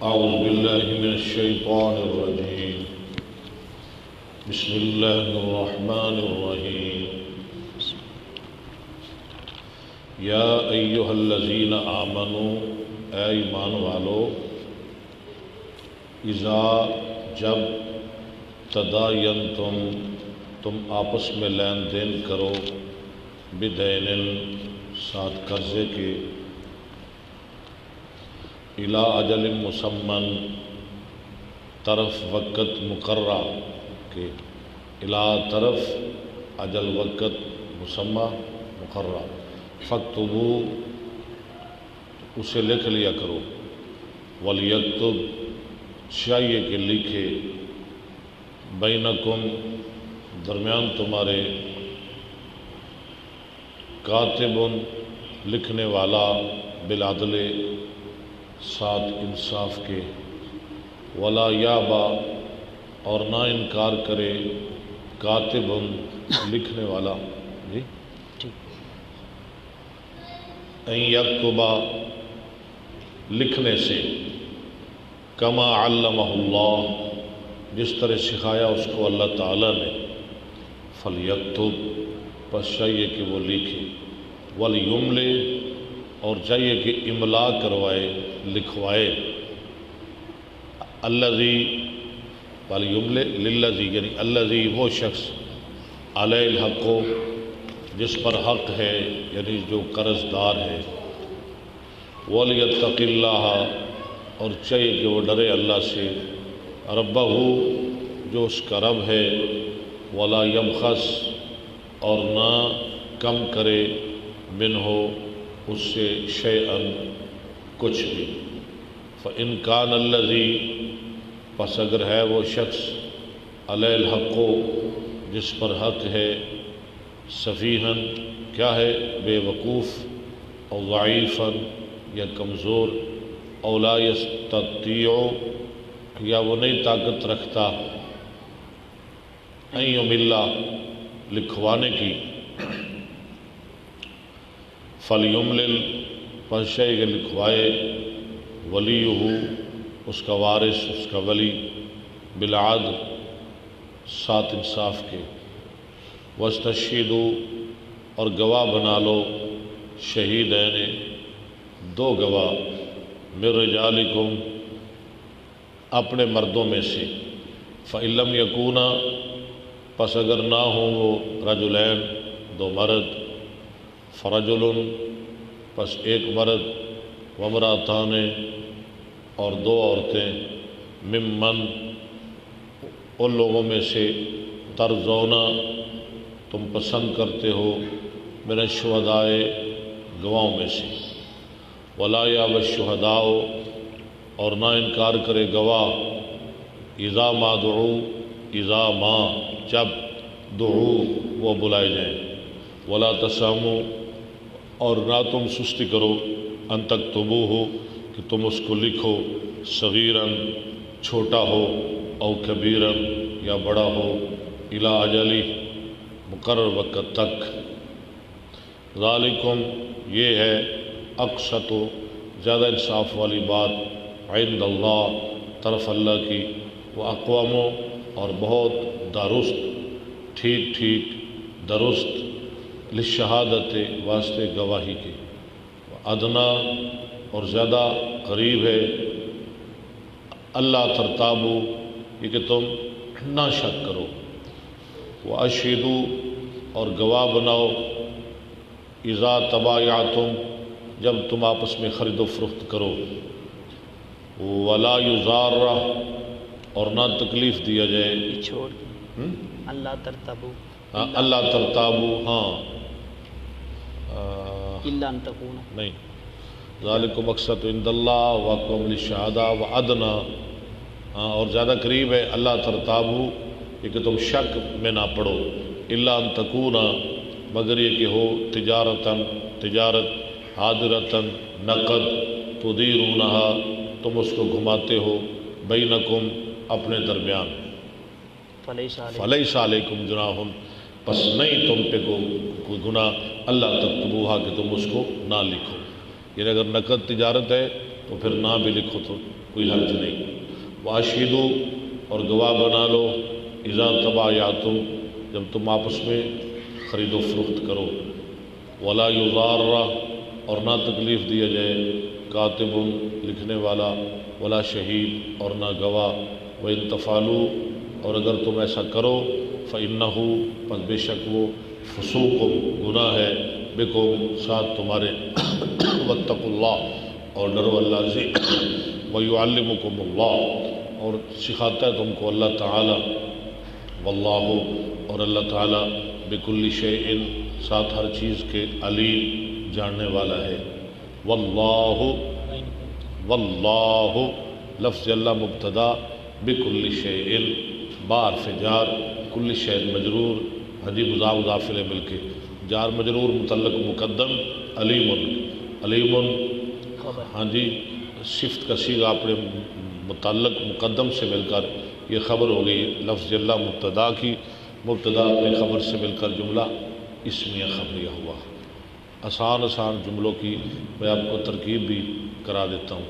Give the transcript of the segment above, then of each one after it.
اعوذ باللہ من الشیطان الرجیم بسم اللہ الرحمن الرحیم یا ایہا الذین آمنوا اے ایمان والو اذا جب تداینتم تم آپس میں لین دین کرو بدین ساتھ قرضے کے الی اجل مسمن طرف وقت مقررہ کے الی طرف اجل وقت مسمى مقررہ فاکتبوا اسے لکھ لیا کرو ولیکتب چاہیے کہ لکھے بینکم درمیان تمہارے کاتب لکھنے والا بالعدل ساتھ انصاف کے ولا یابا اور نہ انکار کرے کاتب لکھنے والا جی ان یکتبا لکھنے سے کما علمہ اللہ جس طرح سکھایا اس کو اللہ تعالیٰ نے فلیکتب پس چاہیے کہ وہ لکھے ولیملے اور چاہیے کہ املا کروائے لکھوائے الذی ولیملے للذی یعنی الذی وہ شخص علیہ الحق جس پر حق ہے یعنی جو قرض دار ہے ولیتق اللہ اور چاہیے کہ وہ ڈرے اللہ سے ربہ جو اس کا رب ہے ولا یبخس اور نہ کم کرے منہ اس سے شیئن کچھ بھی فإن کان الذی پس اگر ہے وہ شخص علیہ الحق جس پر حق ہے سفیہن کیا ہے بے وقوف او ضعیفن یا کمزور او لا یستطیع یا وہ نہیں طاقت رکھتا ان یمل لکھوانے کی فلیملل پس چاہیے کہ لکھوائے ولیہ اس کا وارث اس کا ولی بالعدل ساتھ انصاف کے واستشہدوا اور گواہ بنا لو شہیدین دو گواہ من رجالکم اپنے مردوں میں سے فإن لم یکونا پس اگر نہ ہوں وہ رجلین دو مرد فرجل پس ایک مرد وامرأتان اور دو عورتیں ممن ان لوگوں میں سے ترضونا تم پسند کرتے ہو من الشہداء گواہوں میں سے ولا یأبی الشہداء اور نہ انکار کرے گواہ اذا ما دعو اذا ما جب دعو وہ بلائے جائیں ولا تسامو اور نہ تم سستی کرو ان تکتبوہ کہ تم اس کو لکھو صغیراً چھوٹا ہو او کبیراً یا بڑا ہو الی اجلی مقرر وقت تک ذالکم یہ ہے اقسط زیادہ انصاف والی بات عند اللہ طرف اللہ کی وہ اقوام اور بہت درست ٹھیک درست للشہادت واسطے گواہی کے ادنا اور زیادہ قریب ہے اللہ ترتابو یہ کہ تم نہ شک کرو واشہدوا اور گواہ بناؤ اذا تبایعتم جب تم آپس میں خرید و فروخت کرو ولا یضار اور نہ تکلیف دیا جائے چھوڑ اللہ ترتابو اللہ ترتابو ہاں الا ان تکون نہیں ذالکم اقسط عند اللہ واقوم للشہادہ وادنا اور زیادہ قریب ہے اللہ ترتابو یہ کہ تم شک میں نہ پڑو الا ان تکون مگر یہ کہ ہو تجارت حاضرتاً نقد تدیرونہا تم اس کو گھماتے ہو بینکم اپنے درمیان فلیس فلیس علیکم جناح پس نہیں تم پہ کو کوئی گناہ اللہ تکتبوہا کہ تم اس کو نہ لکھو، یعنی اگر نقد تجارت ہے تو پھر نہ بھی لکھو تو کوئی حرج نہیں۔ واشہدوا اور گواہ بنا لو اذا تبایعتم جب تم آپس میں خرید و فروخت کرو، ولا یضار اور نہ تکلیف دیا جائے کاتب لکھنے والا، ولا شہید اور نہ گواہ، وَإِن تفعلوا اور اگر تم ایسا کرو فَإِنَّهُ پس بے شک وہ فسوق گناہ ہے بکم ساتھ تمہارے واتقوا اللہ اور ڈرو اللہ سے، وَيُعَلِّمُكُمُ اللَّهُ اور سکھاتا ہے تم کو اللہ تعالی، واللہ اور اللہ تعالی بکل شیء ساتھ ہر چیز کے علیم جاننے والا ہے۔ واللہ لفظ اللہ مبتدا بکل شیء بحرف جار کل شیء مجرور حجی مضاف مضاف الیہ مل کے جار مجرور متعلق مقدم علیم ہاں جی صفت کا صیغہ اپنے متعلق مقدم سے مل کر یہ خبر ہو گئی، لفظ اللہ مبتدا کی مبتدا اپنے خبر سے مل کر جملہ اسمیہ خبریہ ہوا۔ آسان جملوں کی میں آپ کو ترکیب بھی کرا دیتا ہوں۔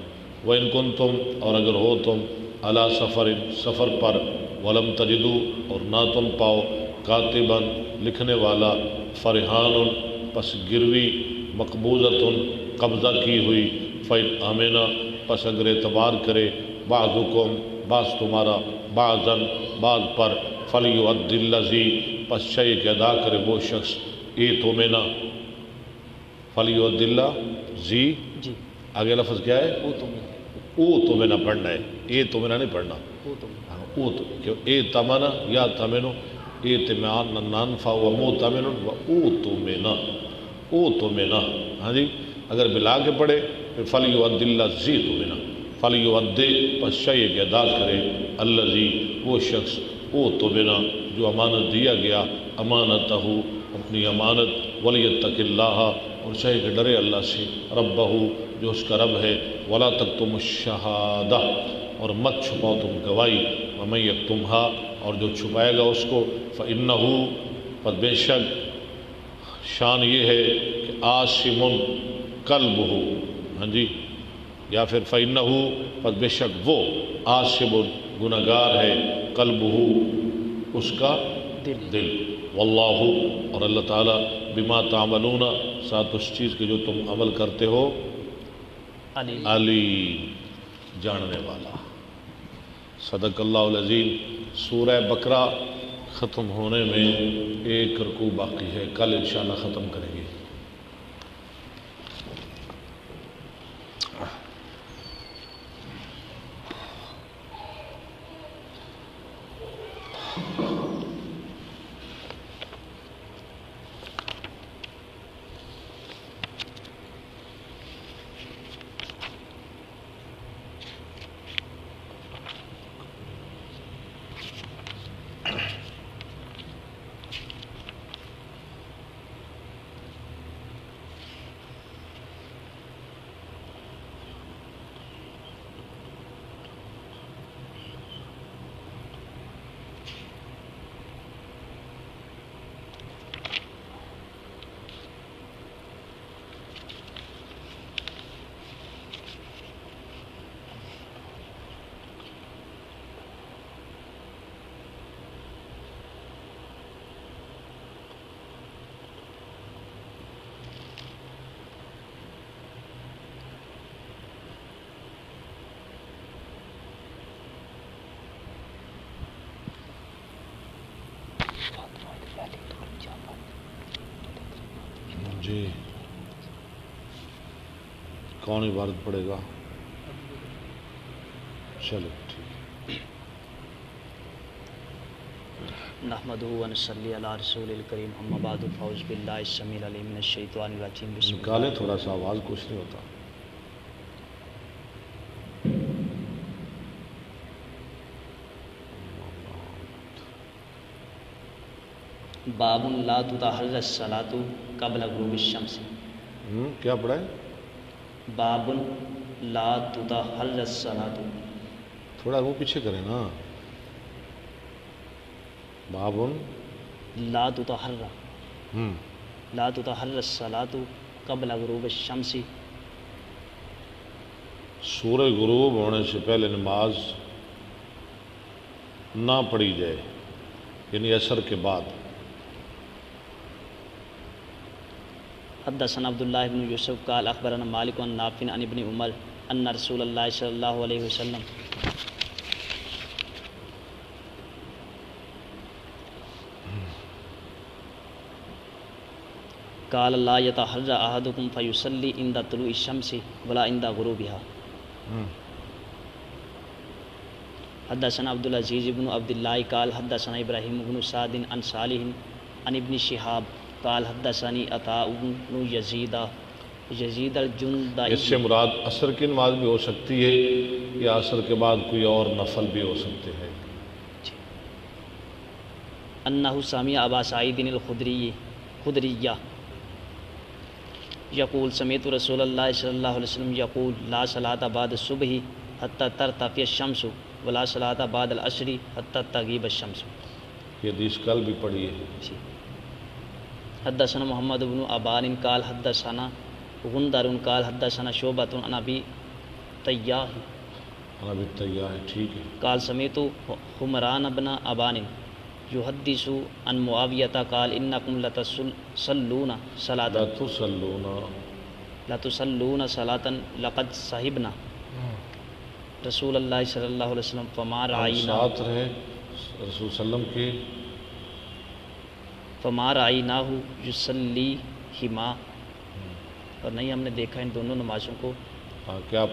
وَإِن كُنتُمْ اور اگر ہو تم عَلَى سفر پر، وَلَمْ تَجِدُوا اور نہ تم پاؤ کاتباً لکھنے والا، فرحان پس گروی مقبوضۃ قبضہ کی ہوئی، فَإِنْ آمِنَ پس اگر اعتبار کرے بعضکم بعض تمہارا بعضاً بعض پر، فَلْيُؤَدِّ الَّذِي پس شیء کہ ادا کرے وہ شخص اؤتمن فَلْيُؤَدِّ الَّذِي جی آگے لفظ کیا ہے؟ اؤتمن پڑھنا ہے، اؤتمن نہیں پڑھنا، اؤتمن یا تمن اعتمان نان فهو مؤتمن واؤتمن اؤتمن ہاں جی اگر ملا کے پڑھے فَلْيُؤَدِّ الَّذِي اؤتمن فَلْيُؤَدِّ پس شیء کہ ادا کرے الَّذِي وہ شخص اؤتمن جو امانت دیا گیا، امانتہ اپنی امانت، وَلْيَتَّقِ اللَّهَ اور شیء کہ ڈرے اللہ سے، ربہ جو اس کا رب ہے، وَلَا تَكْتُمُ الشَّهَادَةَ اور مت چھپاؤ تم گواہی، وَمَن يَكْتُمْهَا اور جو چھپائے گا اس کو، فَإِنَّهُ پس بے شک شان یہ ہے کہ آثم قلبہ ہاں جی یا پھر فَإِنَّهُ پس بے شک وہ آثم گناہگار ہے، قلبہ اس کا دل، واللہ اور اللہ تعالیٰ بما تعملون ساتھ اس چیز کے جو تم عمل کرتے ہو علیم جاننے والا۔ صدق اللہ العظیم۔ سورہ بقرہ ختم ہونے میں ایک رکوع باقی ہے، کل انشاءاللہ ختم کریں گے۔ جی کون عبارت پڑھے گا؟ چلو ٹھیک۔ نحمدہ و نصلی علی رسول الکریم، اما بعد، فاعوذ باللہ السمیع العلیم من الشیطان الرجیم، بسم اللہ۔ نکالے تھوڑا سا، آواز کچھ نہیں ہوتا۔ باب لا تطہر الصلاۃ قبل غروب الشمس۔ کیا پڑھا ہے؟ باب لا تطہر الصلاۃ، تھوڑا وہ پیچھے کریں نا۔ باب لا تطہر لا تطہر الصلاۃ قبل غروب الشمس، سورج غروب ہونے سے پہلے نماز نہ پڑھی جائے، یعنی عصر کے بعد۔ حدثنا عبداللہ بن یوسف قال اخبرنا مالک عن نافع عن ابن عمر ان رسول اللہ صلی اللہ علیہ وسلم قال لا يتحرى احدكم فيصلي عند طلوع الشمس ولا عند غروبها۔ حدثنا عبد العزيز بن عبد الله قال حدثنا ابراهيم بن سعد عن صالح عن ابن شهاب قال حدثني عطاء بن يزيد الجندي۔ اس سے مراد عصر کی نماز بھی ہو سکتی ہے یا عصر کے بعد کوئی اور نفل بھی ہو سکتے ہیں۔ انه سمع ابا سعید الخدری یقول سمعت رسول اللہ صلی اللہ علیہ وسلم یقول لا صلاۃ بعد الصبح حتی ترتفع الشمس ولا صلاۃ بعد العصر حتی تغیب الشمس۔ یہ حدیث کل بھی پڑھی ہے۔ حدثنا محمد بن ابان قال حدثنا غندر قال حدثنا شعبۃ عن ابی طیاح ٹھیک ہے۔ قال سمعت حمران بن ابان یحدث عن مواقیت قال انکم لتصلون صلاۃ لقد صحبنا رسول اللہ صلی اللہ علیہ وسلم فما ساتھ رہے رسول وسلم کے، فما رأیناہ یصلیہما، اور نہیں ہم نے دیکھا ان دونوں نمازوں کو۔ کیا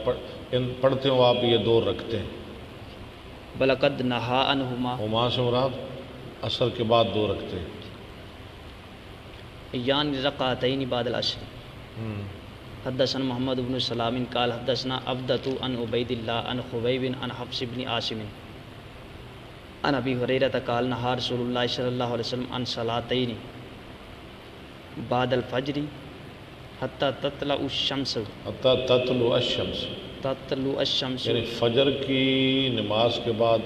پڑھتے ہو آپ یہ دو رکھتے ہیں؟ بلقد نہا عنہما، ہما سے مراد عصر کے بعد دو رکھتے ہیں، یعنی رکعتین بعد العصر۔ حدثنا محمد بن سلام قال حدثنا عبدۃ عن عبید اللہ عن خبیب عن حفص بن عاصم عن ابی ہریرہ قال نہا رسول اللہ صلی اللہ علیہ وسلم عن صلاتین بعد الفجر حتی تطلع الشمس، تطلع الشمس یعنی فجر کی نماز کے بعد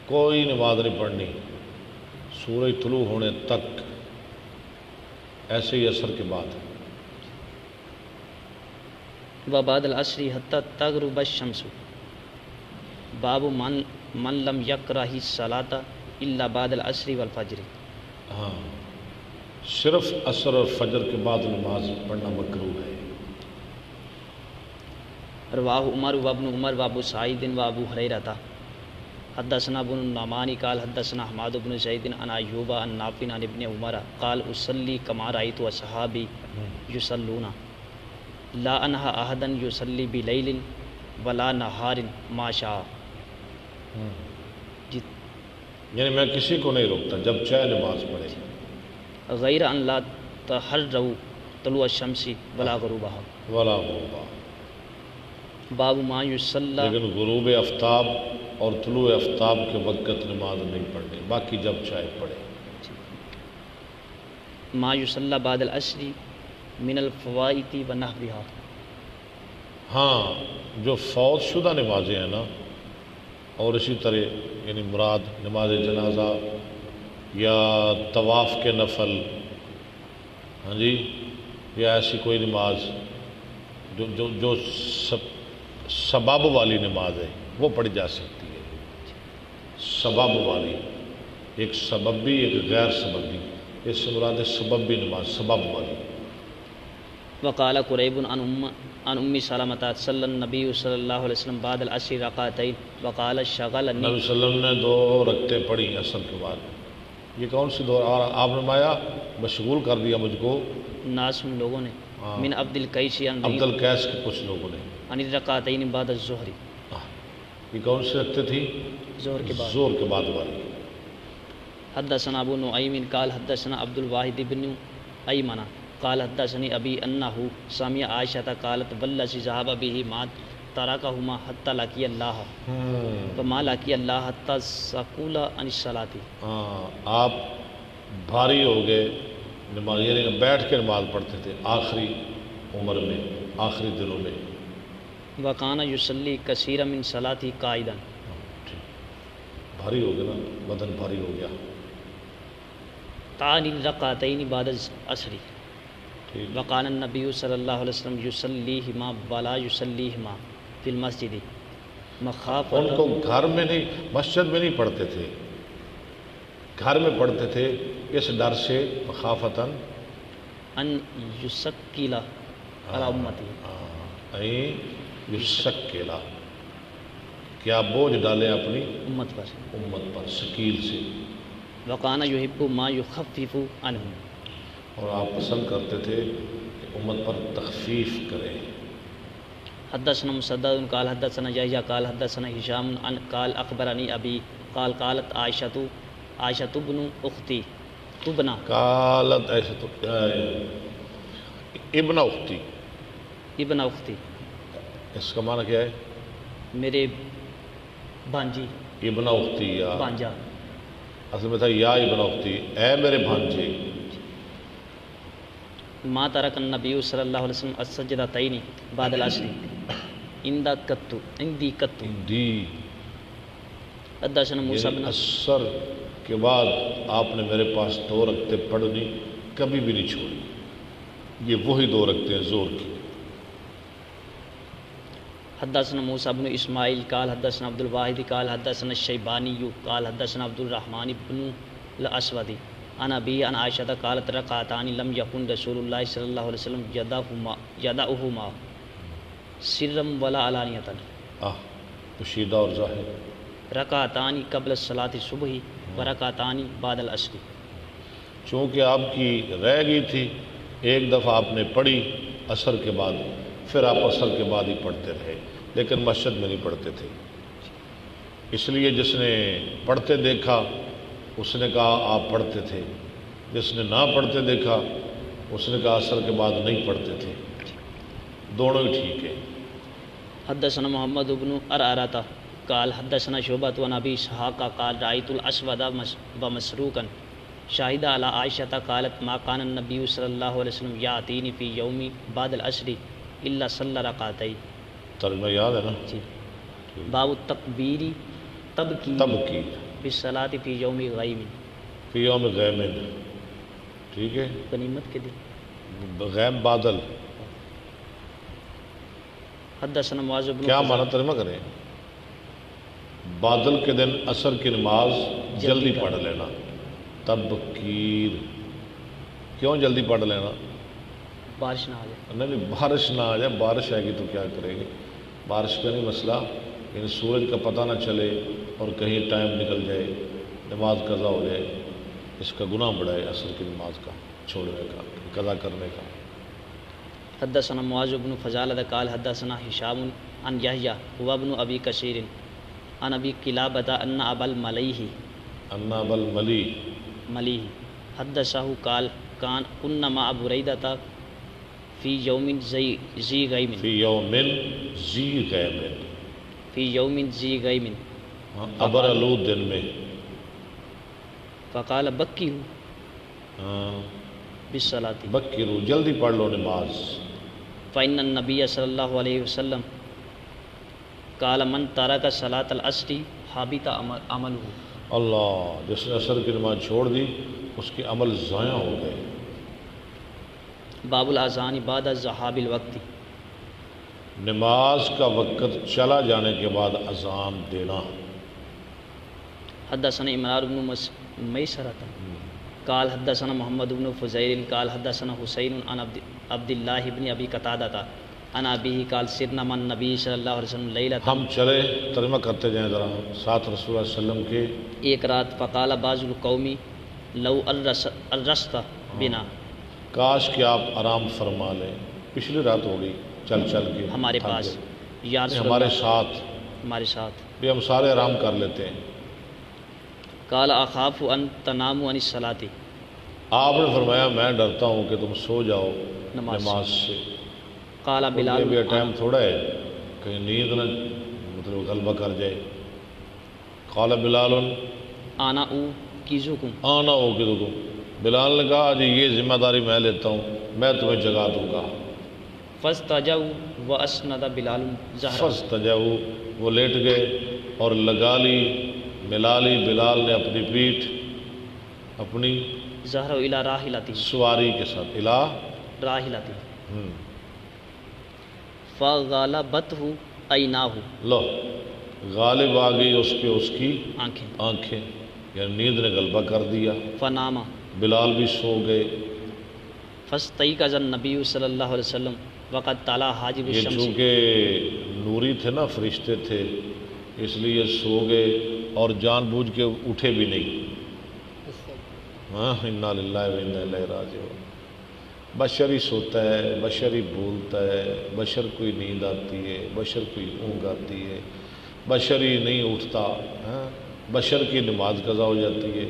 کوئی نماز نہیں پڑھنی سورج طلوع ہونے تک، ایسے ہی عصر کے بعد۔ وبعد العصر حتی تغرب الشمس، باب من لم یکرہ الصلاۃ الا بعد العصر والفجر۔ ہاں، صرف عصر اور فجر کے بعد نماز پڑھنا مکروہ ہے۔ رواہ عمر وابن عمر وابو سعید وابو ہریرہ۔ حدثنا ابن النعمان قال حدثنا حماد بن زید عن ایوب عن نافع عن ابن عمر قال اصلی کما رأیت اصحابی یصلون لا انہا احدا یصلی بلیل ولا نہار ما شاء۔ یعنی میں کسی کو نہیں روکتا جب چاہے نماز پڑھے، غیر ان لا تحروا طلوع الشمس ولا غروبها، ولا غروبہ، باب ما یصلی، لیکن غروب آفتاب اور طلوع آفتاب کے وقت نماز نہیں پڑھنی، باقی جب چاہے پڑھے۔ ما یصلی بعد العصر من الفوائت ونحوها، ہاں جو فوت شدہ نمازیں ہیں نا، اور اسی طرح یعنی مراد نماز جنازہ یا طواف کے نفل، ہاں جی، یا ایسی کوئی نماز جو سبب والی نماز ہے وہ پڑھی جا سکتی ہے۔ سبب والی، ایک سببی ایک غیر سببی، اس سے مراد ہے سببی نماز، سبب والی۔ وقال قریب عن ام سلمۃ صلی النبی صلی اللہ علیہ وسلم بعد العصر رکعتین وقال شغلنی، نبی صلی اللہ علیہ وسلم نے دو رکعتیں پڑھی عصر کے بعد۔ یہ کون سی دو؟ اور آپ نے فرمایا مشغول کر دیا مجھ کو ناس لوگوں نے، من عبد القیس عبد القیس کے کچھ لوگوں نے، عن الرکعتین بعد الظہر، یہ کون سی رکعتیں تھی؟ ظہر کے بعد، ظہر کے بعد والی۔ حدثنا ابو نعیم قال حدثنا عبد الواحد بن ایمن قال حدثني ابي انه سمع عائشة قالت والذي ذهب به ما تركهما حتى لقي الله فما لقي الله حتى سقول عن الصلاة۔ آپ بھاری ہو گئے نماز، یعنی بیٹھ کے نماز پڑھتے تھے آخری عمر میں، آخری دنوں میں۔ وكان يصلي كثيرا من صلاته قائدا، بھاری ہو گیا نا، بدن بھاری ہو گیا۔ تعني الركعتين بعد العصر، ٹھیک. وقال النبی صلی اللہ علیہ وسلم یصلیہما ولا یصلیہما فی المسجد مخافۃ. ان کو گھر میں نہیں، مسجد میں نہیں پڑھتے تھے، گھر میں پڑھتے تھے اس ڈر سے، مخافتاً ان یسکیلا علی امتی، یسکیلا، کیا بوجھ ڈالیں اپنی امت پر. امت پر ثقیل سے. وکان یحب ما یخفف عنہم، اور آپ پسند کرتے تھے کہ امت پر تخفیف کریں. حدثنا مسدد قال حدثنا یحییٰ قال حدثنا ہشام عن قال اخبرنی ابی قال قالت عائشۃ بن اختی تبنا، قالت ایسا تو ابن اختی، ابن اختی اس کا معنی کیا ہے؟ میرے بھانجی، ابن اختی، یا بھانجا. اصل میں تھا یا ابن اختی، اے میرے بھانجے. ما ترک النبی صلی اللہ علیہ وسلم السجدتین بعد العصر عندی قط. دی حدثنا موسیٰ بن اثر کے بعد آپ نے میرے پاس 2 رکعتیں پڑھنی کبھی بھی نہیں چھوڑی. یہ وہی 2 رکعتیں ہیں زور کی. حدثنا موسیٰ بن اسماعیل قال حدثنا عبد الواحد قال حدثنا الشیبانی قال حدثنا عبد الرحمن بن الاسود عن ابی عن عائشہ قالت رکعتان لم یکن رسول اللہ صلی اللہ علیہ وسلم یدعہما سرا ولا علانیۃ، پوشیدہ اور ظاہر. رکعتان قبل الصلاۃ الصبح و رکعتان بعد العصر. چونکہ آپ کی رہ گئی تھی، ایک دفعہ آپ نے پڑھی عصر کے بعد، پھر آپ عصر کے بعد ہی پڑھتے رہے، لیکن مسجد میں نہیں پڑھتے تھے. اس لیے جس نے پڑھتے دیکھا اس نے کہا آپ پڑھتے تھے، جس نے نہ پڑھتے دیکھا اس نے کہا عصر کے بعد نہیں پڑھتے تھے. دونوں ہی ٹھیک ہے. حدثنا محمد بن ارارۃ قال حدثنا شعبۃ عن ابی اسحاق قال رأیت الاسود ومسروقا شاہد علی عائشہ قالت ما کان النبی صلی اللہ علیہ وسلم یاتینی فی یوم بعد العصر الا صلی رکعتین. ترجمہ یاد ہے نا؟ جی. باب التکبیر تبکی بالصلاۃ فی یوم غیم، فی یوم غیم. ٹھیک ہے، غنیمت کے دن. غیم بادل. حدثنا معاذ بن کیا معنی ترجمہ کریں؟ بادل کے دن عصر کی نماز جلدی پڑھ لینا. تبکیر، کیوں جلدی پڑھ لینا؟ بارش نہ آ جائے. نہیں، بارش نہ آ جائے. بارش آئے گی تو کیا کرے گی؟ بارش کا نہیں مسئلہ، لیکن سورج کا پتہ نہ چلے اور کہیں ٹائم نکل جائے، نماز قضا ہو جائے، اس کا گناہ بڑھا ہے عصر کی نماز کا چھوڑنے کا، قضا کرنے کا. حدثنا معاذ بن فضالۃ قال حدثنا ہشام عن یحییٰ هو ابن ابی کثیر عن ابی قلابۃ ان ابا الملیح حدثہ قال كنا مع بریدۃ فی یوم ذی غیم، فی یوم ذی غیم، فی یوم ذی غیم ابر آلود دن میں. فقال بکیو بالصلاۃ، بکرو، جلدی پڑھ لو نماز. فإن النبی صلی اللہ علیہ وسلم قال من ترک صلاۃ العصر حبط عملہ. اللہ، جس نے عصر کی نماز چھوڑ دی اس کے عمل ضائع ہو گئے. باب الاذان بعد ذہاب الوقت، نماز کا وقت چلا جانے کے بعد اذان دینا. حدثنا عمران بن میسرۃ قال حدثنا محمد بن فضیل قال حدثنا حسین عن عبد اللہ بن ابی قتادۃ عن ابیہ قال سرنا مع النبی صلی اللہ علیہ وسلم لیلۃ. ہم چلے، ترجمہ کرتے جائیں ذرا، ساتھ رسول اللہ صلی اللہ علیہ وسلم کے ایک رات. فقال بعض القوم لو الرست بنا، کاش کہ آپ آرام فرما لیں، پچھلی رات ہو گئی چل چل کے ہمارے پاس. یا رسول ہمارے اللہ، ساتھ ہمارے ساتھ. بھی ہم سارے آرام کر لیتے ہیں. قال اخاف ان تناموا عن الصلاۃ، آپ نے فرمایا میں ڈرتا ہوں کہ تم سو جاؤ نماز سے. قال یہ بلال بھی ٹائم تھوڑا ہے، کہیں نیند نہ مطلب غلبہ کر جائے. قال بلال آنا او کیزوکم، آنا ہو کہ دو. بلال نے کہا جی یہ ذمہ داری میں لیتا ہوں، میں تمہیں جگا دوں گا. فاستجوا واسند بلال ظہرہ، فاستجوا، وہ لیٹ گئے اور لگا لی، ملا لی بلال نے اپنی پیٹھ اپنی ظہرہ الی راحلتی، سواری کے ساتھ، الہ راحلتی فغالبتہ عیناہ، لو غالب آ گئی اس پہ اس کی آنکھیں، آنکھیں، یعنی نیند نے غلبہ کر دیا، فنام، بلال بھی سو گئے۔ فاستيقظ النبی صلی اللہ علیہ وسلم وقد طلع حاجب یہ الشمس، چونکہ نوری تھے نا، فرشتے تھے، اس لیے سو گئے اور جان بوجھ کے اٹھے بھی نہیں۔ ہاں، انا للہ و انا الیہ راجعون۔ بشر ہی سوتا ہے، بشر ہی بولتا ہے، بشر کوئی نیند آتی ہے، بشر کوئی اونگ آتی ہے، بشر ہی نہیں اٹھتا، ہاں، بشر کی نماز قضا ہو جاتی ہے۔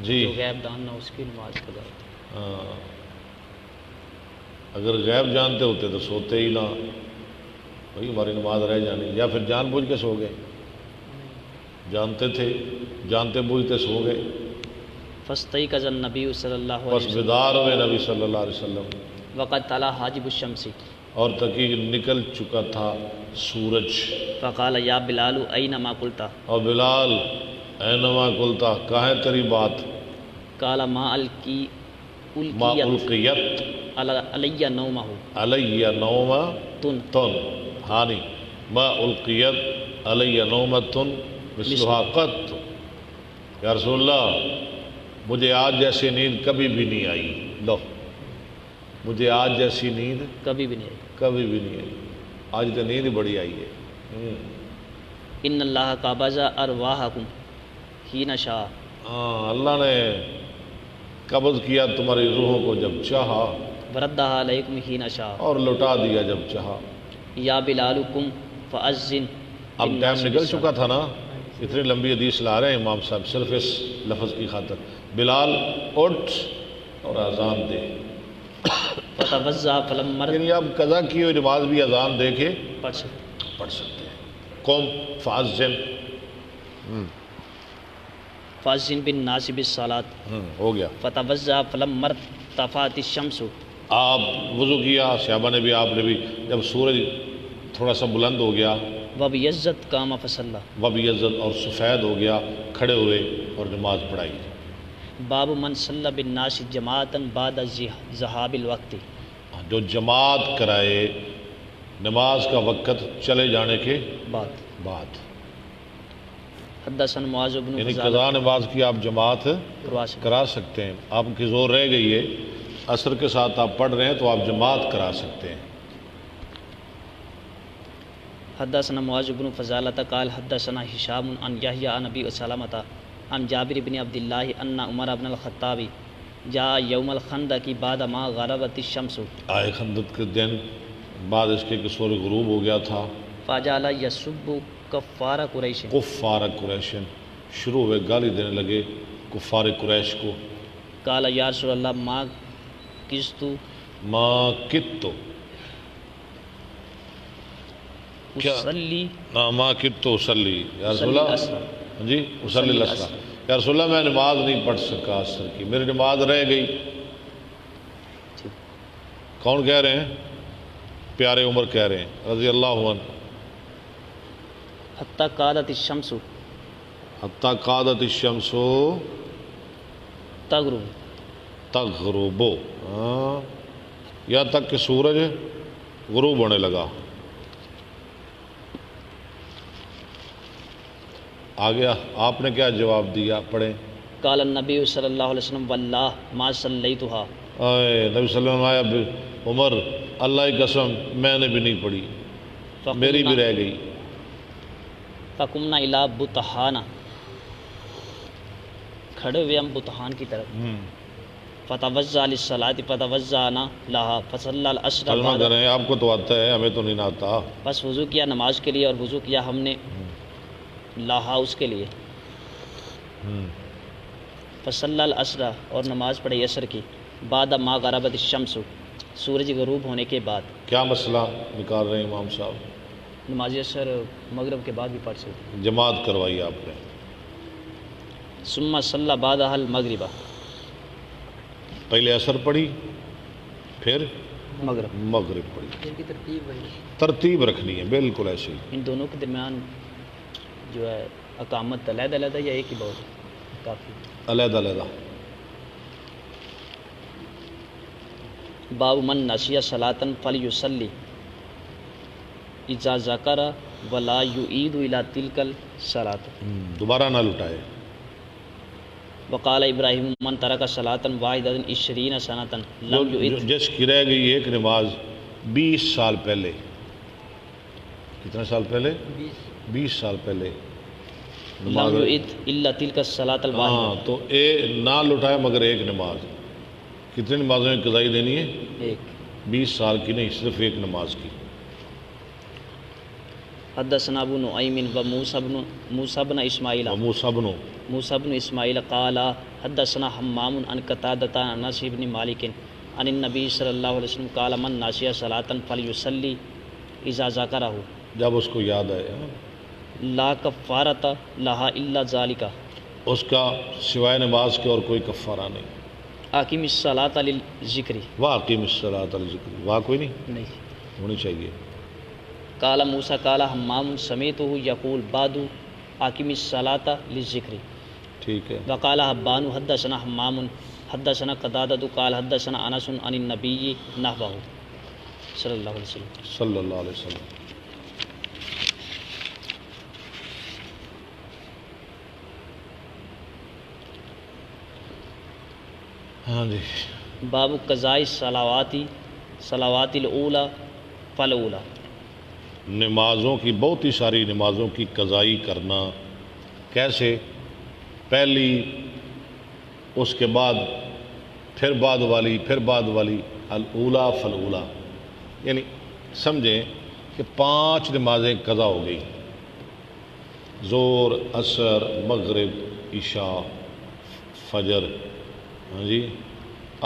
جی جو غیب دان نہ اس کی نماز قضا ہوتی ہے۔ ہاں، اگر غیب جانتے ہوتے تو سوتے ہی نہ، بھائی ہماری نماز رہ جانی، یا پھر جان بوجھ کے سو گئے، جانتے تھے، جانتے بوجھتے سو گئے۔ فاستيقظ النبی صلی اللہ بس علیہ وسلم بیدار ہوئے نبی صلی اللہ علیہ وسلم، وقد طلع حاجب الشمس، اور تحقیق نکل چکا تھا سورج۔ فقال یا بلال این ما قلت، اور بلال اینما قلتا، کہاں ہے تیری بات؟ قال ما القیت علی نومہ علی نوما تن، تن، ہانی ما القیت علی نومتن مثلها قط، یا رسول اللہ مجھے آج جیسی نیند کبھی بھی نہیں آئی۔ لو، مجھے آج جیسی نیند کبھی بھی نہیں آئی۔ کبھی بھی نہیں آئی، آج تو نیند بڑی آئی ہے۔ ان اللہ قبض ارواحکم حین شاء، ہاں، اللہ نے قبض کیا تمہاری روحوں کو جب چاہا، وردها علیکم حین شاء، اور لوٹا دیا جب چاہا۔ یا بلال قم فاذن، اب ٹائم نکل چکا تھا نا، اتنی لمبی حدیث لا رہے ہیں امام صاحب صرف اس لفظ کی خاطر۔ بلال اٹھ اور اذان دے، فتوضا فلم مرد، یعنی اب قضا کی ہوئی نماز بھی اذان دے کے پڑھ سکتے، پڑھ سکتے ہیں۔ قم فاذن، فاذن بالناس بالصلاۃ، ہو گیا۔ فتوضا فلم مرد طفات الشمس، آپ وضو کیا، صحابہ نے بھی، آپ نے بھی، جب سورج تھوڑا سا بلند ہو گیا، وبیضت قام فصلی، وبیضت، اور سفید ہو گیا، کھڑے ہوئے اور نماز پڑھائی۔ باب من صلی بالناس جماعتا بعد ذہاب الوقت، جو جماعت کرائے نماز کا وقت چلے جانے کے بعد، حدثنا معاذ بن یعنی فضالہ، قضا نماز کی آپ جماعت کروا سکتے، کرا سکتے ہیں۔ آپ کی زور رہ گئی ہے، عصر کے ساتھ آپ پڑھ رہے ہیں تو آپ جماعت کرا سکتے ہیں۔ حدثنا معاذ بن فضالہ قال حدثنا ہشام عن یحیی عن ابی سلمۃ عن جابر بن عبد اللہ ان عمر بن الخطاب جاء یوم الخندق بعد ما غربت الشمس، آئے خندق کے دن بعد اس کے کہ سورج غروب ہو گیا تھا، فجعل یسب کفار قریش، کفار قریش، شروع ہوئے گالی دینے لگے کفار قریش کو۔ قال یا رسول اللہ ما کست ما کتو، کیا اصلی، ما کتو اصلی، یا رسول اصلی اللہ، العصر، جی اصلی العصر، یا رسول اللہ میں نماز نہیں پڑھ سکا عصر کی، میری نماز رہ گئی۔ کون کہہ رہے ہیں؟ پیارے عمر کہہ رہے ہیں رضی اللہ عنہ۔ حتی قادت الشمس حتی قادت الشمس تغرب، تغرب، ہاں، یہاں تک کہ سورج غروب ہونے لگا۔ آگے آپ نے کیا جواب دیا؟ پڑھیں۔ قال النبی صلی اللہ علیہ وسلم واللہ ما صلیتھا، اے نبی صلی اللہ علیہ وسلم، عمر اللہ کی قسم میں نے بھی نہیں پڑھی، میری بھی رہ گئی۔ فقمنا الی بطحانہ، کھڑے ہوئے ہم بطحان کی طرف، فتوضا للصلاۃ فتوضانا لہا فصلی العصر کلمہ بعد، کریں، آپ کو تو آتا ہے، ہمیں تو نہیں آتا۔ بس وضو کیا نماز کے لیے، اور وضو کیا ہم نے لہا اس کے لیے، فصلی العصر، اور نماز پڑھی عصر کی، بعد ما غربت الشمس، سورج غروب ہونے کے بعد۔ کیا مسئلہ نکال رہے ہیں امام صاحب؟ نماز عصر مغرب کے بعد بھی پڑھ سکتے۔ جماعت کروائی آپ نے۔ ثم صلی بعدها المغرب، پہلے عصر پڑھی، پھر مغرب، مغرب پڑھی۔ ان کی ترتیب وہی، ترتیب رکھنی ہے بالکل ایسے ہی۔ ان دونوں کے درمیان جو ہے اقامت علیحدہ علیحدہ یا ایک ہی بہت کافی؟ علیحدہ علیحدہ، باب من نسیہ صلاۃ فلیصلی اذا ذکر ولا یعید الی تلک الصلاۃ، دوبارہ نہ لٹائے. وقال ابراہیم من ترک صلاۃ واحدۃ 20 سنۃ لم یعید، جس کی رہ گئی ایک نماز 20 سال پہلے. کتنے سال پہلے؟ 20 سال پہلے نماز. لم یعید الا تلک الصلاۃ ہاں الواحدۃ، تو نہ لٹائے مگر ایک نماز. کتنی نمازوں کی قضائی دینی ہے؟ ایک. 20 سال کی نہیں، صرف ایک نماز کی. حدثنا ابو نعیم و موسیٰ بن اسماعیل موسیٰ بن اسماعیل قال حدثنا حمام عن قتادۃ عن انس بن مالک عن النبی صلی اللہ علیہ وسلم قال من نسیٰ صلاۃ فلیصلی اذا ذکرہ جب اس کو یاد آئے لا کفارۃ لہا الا ذالک، اس کا سوائے نماز کے اور کوئی کفارہ نہیں. اقیم الصلاۃ للذکر، واقیم الصلاۃ للذکر، واہ کوئی نہیں ہونی چاہیے. قال موسیٰ قال حمام سمیتہ یقول بعد اقیم الصلاۃ للذکر. ٹھیک ہے. وقال حبان حدثنا حمام حدثنا قتادۃ قال حدثنا انس عن النبی نحوہ صلی اللہ علیہ وسلم. صلی اللہ علیہ وسلم. ہاں جی. باب قضاء صلوات الاولی فالاولی، نمازوں کی، بہت ہی ساری نمازوں کی قضائی کرنا. کیسے؟ پہلی، اس کے بعد پھر بعد والی، پھر بعد والی. الاولی فالاولی، یعنی سمجھیں کہ 5 نمازیں قضا ہو گئی، ظہر، عصر، مغرب، عشاء، فجر. ہاں جی.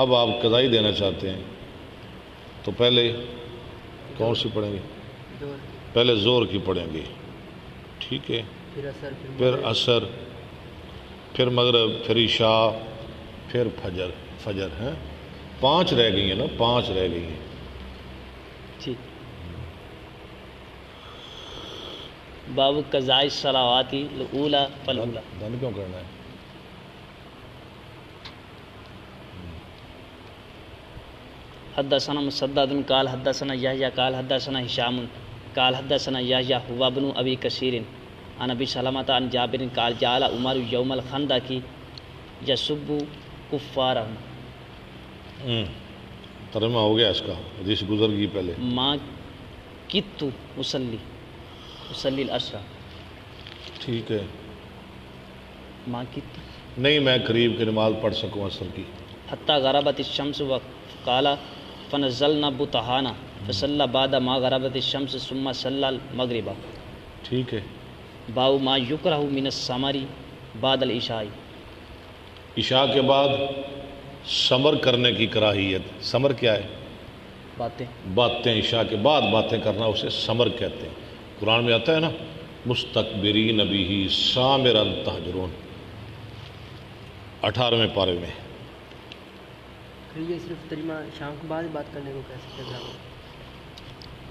اب آپ قضائی دینا چاہتے ہیں تو پہلے کون سی پڑھیں گے؟ پہلے ظہر کی پڑھیں گے. ٹھیک ہے. پھر عصر، پھر مغرب، پھر عشاء، پھر فجر ہیں. 5 رہ گئی ہیں نا، 5 رہ گئی ہیں. ٹھیک. باب قضاء الصلوات الاولی فالاولی. دن کیوں کرنا ہے؟ حدثنا مسدد قال حدثنا یحییٰ قال حدثنا ہشام قال حدثنا یحییٰ هو ابن ابی کثیر عن ابی سلمۃ عن جابر قال جعل عمر یوم الخندق یسب کفارهم. ترجمہ ہو گیا اس کا، حدیث گزر گئی پہلے. ما کت اصلی العصر. ٹھیک ہے. ما کت نہیں میں قریب کی نماز پڑھ سکوں عصر کی. حتی غربت الشمس وقال فنزلنا بطحانا فصلى بعد ما غربت الشمس ثم صلى المغرب. ٹھیک ہے. باب ما یکرہ من الثمر بعد العشاء. عشاء کے بعد ثمر کرنے کی کراہیت. ثمر کیا ہے؟ باتیں. عشاء کے بعد باتیں کرنا اسے ثمر کہتے ہیں. قرآن میں آتا ہے نا مستکبرین بہ سامرا تہجرون، 18ویں پارے میں. یہ صرف ترجمہ شام کے بعد بات کرنے کو کہہ سکتے ہیں؟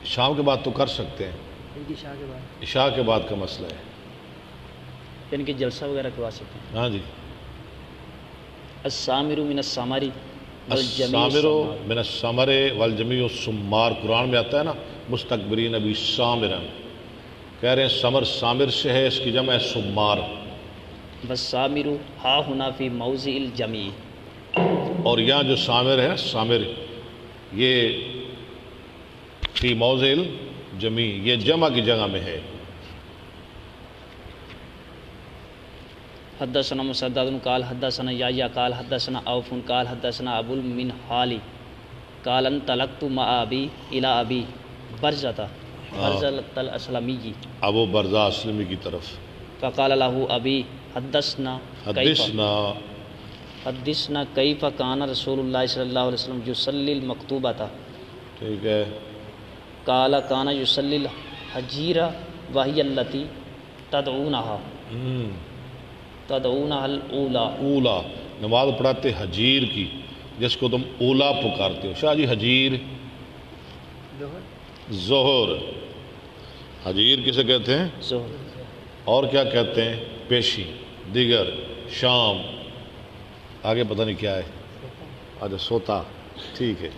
شام کے بعد تو کر سکتے ہیں، عشاء کے بعد. عشاء کے بعد کا مسئلہ ہے. یعنی کہ جلسہ وغیرہ کروا سکتے ہیں. ہاں جی. السامر من الثمر السامر من الثمر والجمیع السمار. قرآن میں آتا ہے نا مستکبرین بہ سامرا، کہہ رہے ہیں ثمر سامر سے ہے، اس کی جمع ہے سمار. والسامر ہا ہنا فی موضع الجمع. اور یہاں جو سامر ہے، سامر یہ فی موضع الجمع، یہ جمع کی جگہ میں ہے. حدثنا مسدد قال حدثنا یحییٰ قال حدثنا عوف قال حدثنا ابو المنہال قال انطلقت مع ابی الی ابی برزۃ الاسلمی. ابو برزہ اسلمی کی طرف. فقال له ابی حدثنا کیف کان رسول اللہ صلی اللہ علیہ وسلم یصلی المکتوبۃ. ٹھیک ہے. قال کان یصلی الحجیرہ وہی التی تدعونها الاولی. نماز پڑھاتے حجیر کی جس کو تم اولا پکارتے ہو. شاہ جی حجیر ظہر. حجیر کسے کہتے ہیں؟ ظہر. اور کیا کہتے ہیں؟ پیشی، دیگر، شام، آگے پتہ نہیں کیا ہے. آج سوتا. ٹھیک ہے.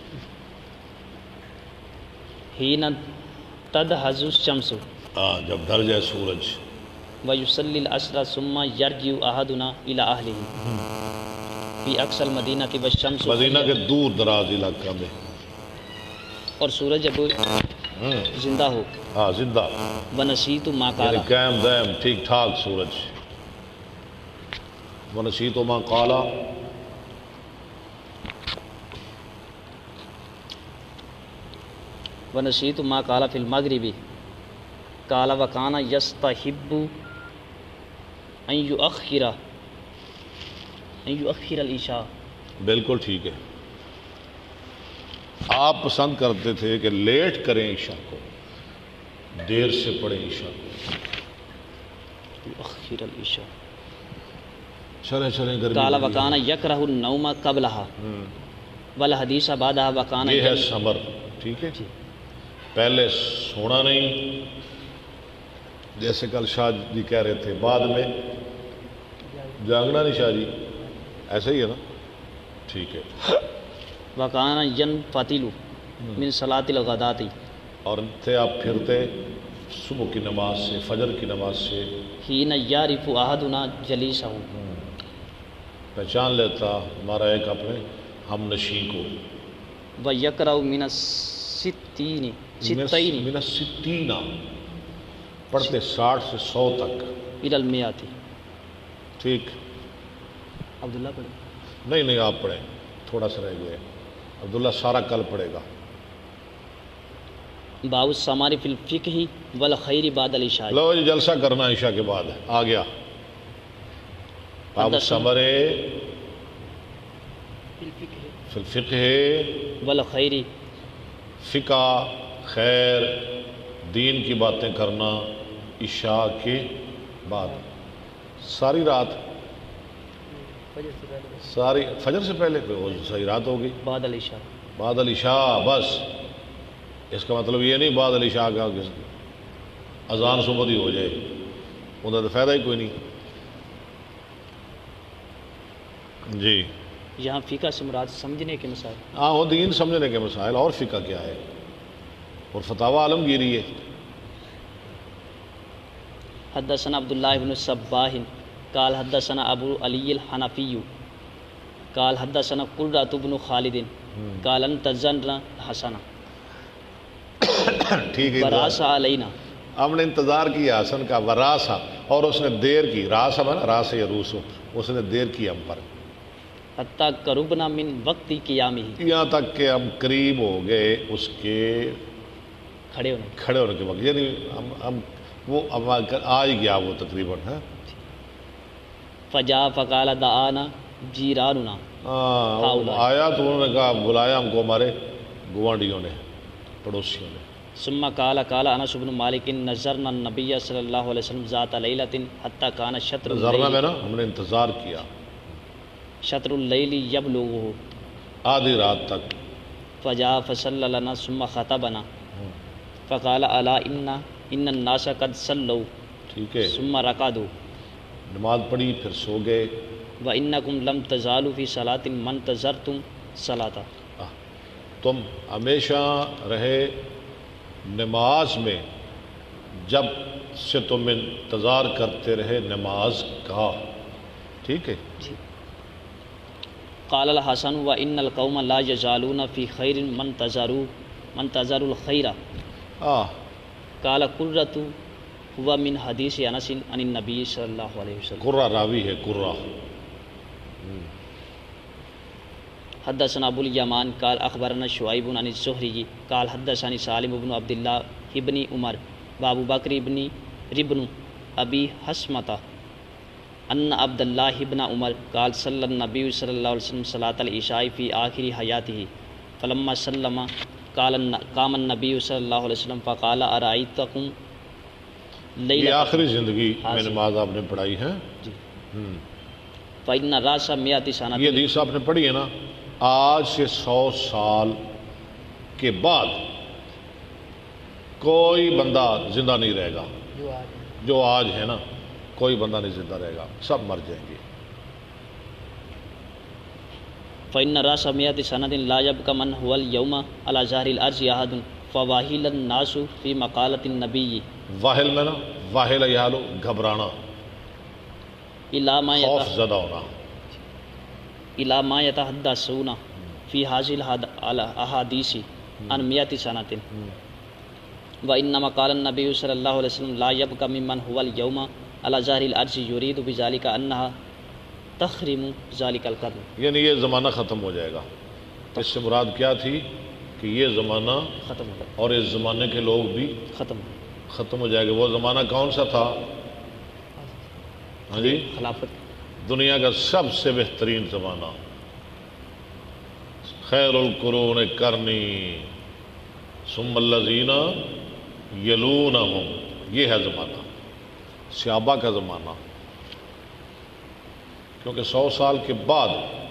حین تدحض الشمس جب ڈھل جائے سورج. ویصلی العصر ثم یرجع احدنا الی اہلہ فی اقصی المدینہ والشمس مدینہ کے دور دراز علاقہ میں. اور سورج جب زندہ ہو. ہاں زندہ. ونسیت ما قال یعنی قائم دائم ٹھیک ٹھاک سورج. ونسیت ما قال ونسیت ما قال فی المغرب قال وکان یستحب ان یؤخر العشاء. بالکل ٹھیک ہے. آپ پسند کرتے تھے کہ لیٹ کریں عشاء کو, دیر سے پڑھیں عشاء کو. یؤخر العشاء. چلیں گرمی. قال وکان یکرہ النوم قبلها والحدیث بعدها وکان. یہ ہے سمر. ٹھیک ہے. پہلے سونا نہیں, جیسے کل شاہ جی کہہ رہے تھے, بعد میں جاگنا نہیں شاہ جی, ایسا ہی ہے نا. ٹھیک ہے. وکان ینفتل من صلاۃ الغداۃ. اور تھے آپ پھرتے صبح کی نماز سے, فجر کی نماز سے. حین یعرف احدنا جلیسہ. پہچان لیتا ہمارا ایک اپنے ہم نشین کو. ویقرأ من الستین من الستین, پڑھتے 60 سے 100 تک. الی المئات. ٹھیک. عبداللہ پڑھے. نہیں آپ پڑھیں, تھوڑا سا رہ گئے. عبداللہ سارا کل پڑھے گا. باب الثمار فی الفقہ والخیر بعد العشاء. لو جی جلسہ کرنا عشاء کے بعد آ گیا. باب الثمار فی الفقہ والخیر. فقہ, خیر, دین کی باتیں کرنا عشاء کے بعد. ساری رات, ساری فجر سے پہلے صحیح رات ہوگی. بعد العشاء. بعد العشاء بس. اس کا مطلب یہ نہیں بعد العشاء کا اذان صبح ہی ہو جائے, انہیں تو فائدہ ہی کوئی نہیں. جی یہاں فقہ سے مراد سمجھنے کے مسائل. ہاں وہ دین سمجھنے کے مسائل, اور فقہ کیا ہے, اور فتاوی عالمگیری ہے. حدثنا عبداللہ بن الصباح قال حدثنا ابو علی الحنفی قال حدثنا قرۃ بن خالد قال انتظرنا حسن ٹھیک ہے. وراث علینا. ہم نے انتظار کیا حسن کا. وراسا, اور اس نے دیر کی. راس ہے نا, راس یا روسو, اس نے دیر کی ہم پر. حتیٰ قربنا من وقت قیامہ. یہاں تک کہ ہم قریب ہو گئے اس کے کھڑے ہونے کے وقت. یعنی ہم وہ آ ہی گیا وہ تقریباً. فجاء فقال دعانا جیراننا. آیا تو انہوں نے کہا بلایا ہم کو ہمارے گوانڈیوں نے, پڑوسیوں نے. ثم قال انس بن مالک نظرنا النبی صلی اللہ علیہ وسلم ذات لیلۃ حتى كان شطر نظرنا میں نا, ہم نے انتظار کیا شطر اللیل یبلغه, آدھی رات تک. فجاء فصلى لنا ثم خطبنا فقال الا ان الناس قد صلوا. ٹھیک ہے. ثم رقدوا. نماز پڑھی پھر سو گئے. وانکم لم تزالوا فی صلاۃ ما انتظرتم صلاۃ. تم ہمیشہ رہے نماز میں جب سے تم انتظار کرتے رہے نماز کا. ٹھیک ہے. قال الحسن وان القوم لا يزالون في خير من انتظروا الخير. قال قرۃ هو من حدیث انس عن النبی صلی اللہ علیہ وسلم. قرہ راوی ہے. قرہ. حدثنا ابو الیمان قال اخبرنا شعیب عن الزہری قال حدثني سالم بن عبد الله ابن عمر وابو بکر ابن ربن ابی حسمۃ ان عبد الله ابن عمر قال صلی النبی صلی اللہ علیہ وسلم صلاۃ العشاء فی آخر حیاته فلما سلم قام النبی صلی اللہ علیہ وسلم فقال ارأیتکم یہ آخری زندگی میں نماز آپ نے پڑھائی ہے. فإن راس مئات سنہ. یہ حدیث آپ نے پڑھی ہے نا, آج سے 100 سال کے بعد کوئی بندہ زندہ نہیں رہے گا. جو آج ہے نا, کوئی بندہ نہیں زندہ رہے گا, سب مر جائیں گے. فإن راس مئات سنة لا يبقى من هو اليوم على ظهر الأرض أحد فواہل الناس فی مقالۃ النبی واحل میں نا، واحل یحالو گھبرانا، الی ما خوف زدہ ہونا، الی ما یتحدثون فی حاضل احادیث عن میت سنۃ وانما قال النبی صلی اللہ علیہ وسلم لا یبقى ممن هو اليوم على ظاہر الارض یرید بذلك انها تحرم ذلك القتل، یعنی یہ زمانہ ختم ہو جائے گا۔ اس سے مراد کیا تھی کہ یہ زمانہ ختم ہو گیا، اور اس زمانے کے لوگ بھی ختم ہو گیا، ختم ہو جائے گا۔ وہ زمانہ کون سا تھا؟ ہاں جی، خلافت، دنیا کا سب سے بہترین زمانہ، خیر القرون قرنی ثم الذین یلونہم، یہ ہے زمانہ، صحابہ کا زمانہ، کیونکہ 100 سال کے بعد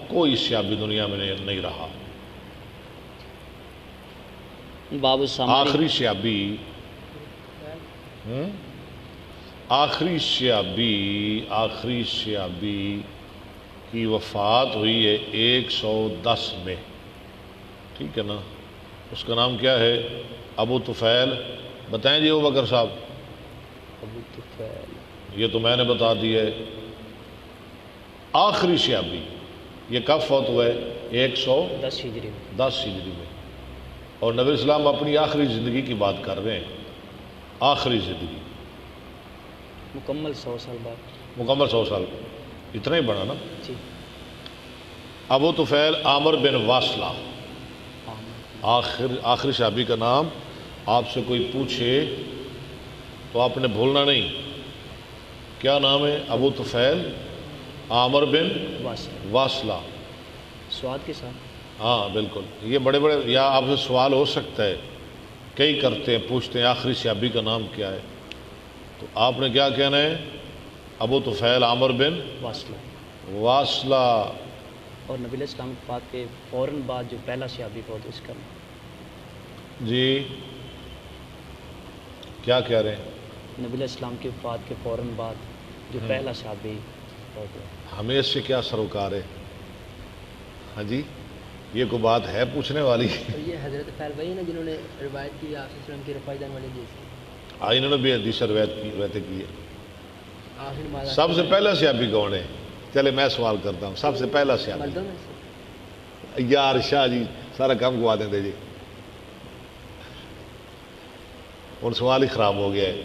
کوئی صحابی دنیا میں نہیں رہا۔ باب السماری، آخری صحابی کی وفات ہوئی ہے 110 میں، ٹھیک ہے نا؟ اس کا نام کیا ہے؟ ابو طفیل۔ بتائیں جی ابوبکر صاحب، ابو طفیل، یہ تو میں نے بتا دی ہے۔ آخری صحابی یہ کب فوت ہوئے؟ 110 ہجری میں، ہجری میں، اور نبی اسلام اپنی آخری زندگی کی بات کر رہے ہیں، آخری زندگی، مکمل 100 سال بعد، مکمل 100 سال، اتنا ہی بڑا نا۔ جی، ابو طفیل عامر بن واصلہ، آخری صحابی کا نام آپ سے کوئی پوچھے تو آپ نے بھولنا نہیں، کیا نام ہے؟ ابو طفیل عامر بن واصلہ، سواد کے ساتھ، ہاں بالکل۔ یہ بڑے بڑے، یا آپ سے سوال ہو سکتا ہے، کئی کرتے ہیں، پوچھتے ہیں آخری صحابی کا نام کیا ہے، تو آپ نے کیا کہنا ہے؟ ابو طفیل عامر بن واصلہ۔ اور نبی علیہ السلام کی وفات کے فوراً بعد جو پہلا صحابی فوت اس کا نام، جی کیا کہہ رہے ہیں؟ نبی علیہ السلام کی وفات کے فوراً بعد جو پہلا صحابی فوت ہوا، ہمیں اس سے کیا سروکار ہے؟ ہاں جی، یہ کوئی بات ہے پوچھنے والی؟ اور یہ حضرت فیل وہی نا جنہوں نے روایت کی آپ وسلم کی رفائی دان والے جیسے، انہوں نے بھی حدیث روایتیں کی ہے۔ آخر مالا سب سے پہلا صحابی کون ہے؟ چلے میں سوال کرتا ہوں، سب سے پہلا صحابی؟ مردوں میں سے یار شاہ جی سارا کام گوا دیں دے جی، ان سوال ہی خراب ہو گیا ہے۔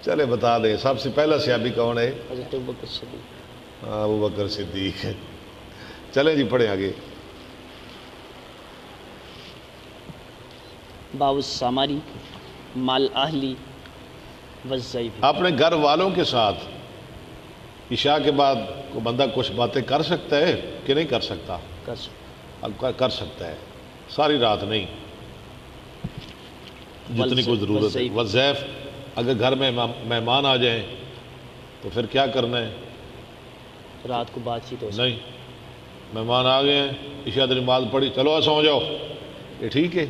چلے بتا دیں، سب سے پہلا صحابی کون ہے؟ حضرت ابوبکر صدیق۔ ابو بکر صدیق۔ چلیں جی پڑھیں آگے۔ باب السماری مال اہلی والضیف، اپنے گھر والوں کے ساتھ عشاء کے بعد کو بندہ کچھ باتیں کر سکتا ہے کہ نہیں کر سکتا؟ کر سکتا ہے، ساری رات نہیں، جتنی کوئی ضرورت ہے۔ والضیف، اگر گھر میں مہمان آ جائیں تو پھر کیا کرنا ہے؟ رات کو بات چیت ہو سکتی، نہیں، مہمان آ گئے ہیں، عشاء کی نماز پڑھی، چلو سو جاؤ، یہ ٹھیک ہے؟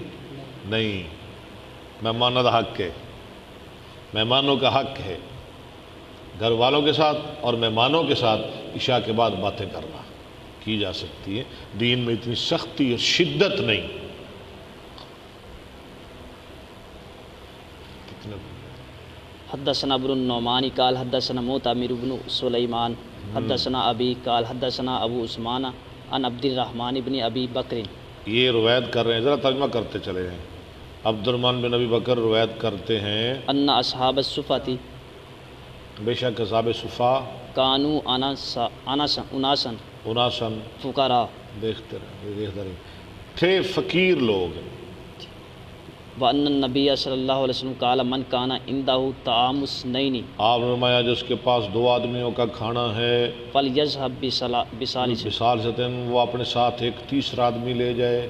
نہیں، مہمانوں کا حق ہے، مہمانوں کا حق ہے گھر والوں کے ساتھ اور مہمانوں کے ساتھ عشاء کے بعد باتیں کرنا کی جا سکتی ہے، دین میں اتنی سختی اور شدت نہیں۔ حدثنا ابن النعمان قال حدثنا معتمر بن سلیمان حدثنا ابی قال حدثنا ابو عثمان عن عبد الرحمن بن ابی بکر، یہ روایت کر رہے ہیں، ذرا ترجمہ کرتے چلے ہیں۔ عبد الرحمن بن ابی بکر روایت کرتے ہیں، ان اصحاب الصفۃ بے شک اصحاب صفا کانوا اناسا فقراء، دیکھتے رہے تھے فقیر لوگ، وان النبی صلی اللہ علیہ وسلم قال من کان عنده طعام اثنین آپ نے فرمایا جس کے پاس 2 آدمیوں کا کھانا ہے، فلیذهب بثالث، بثالثۃ، وہ اپنے ساتھ ایک تیسرا آدمی لے جائے،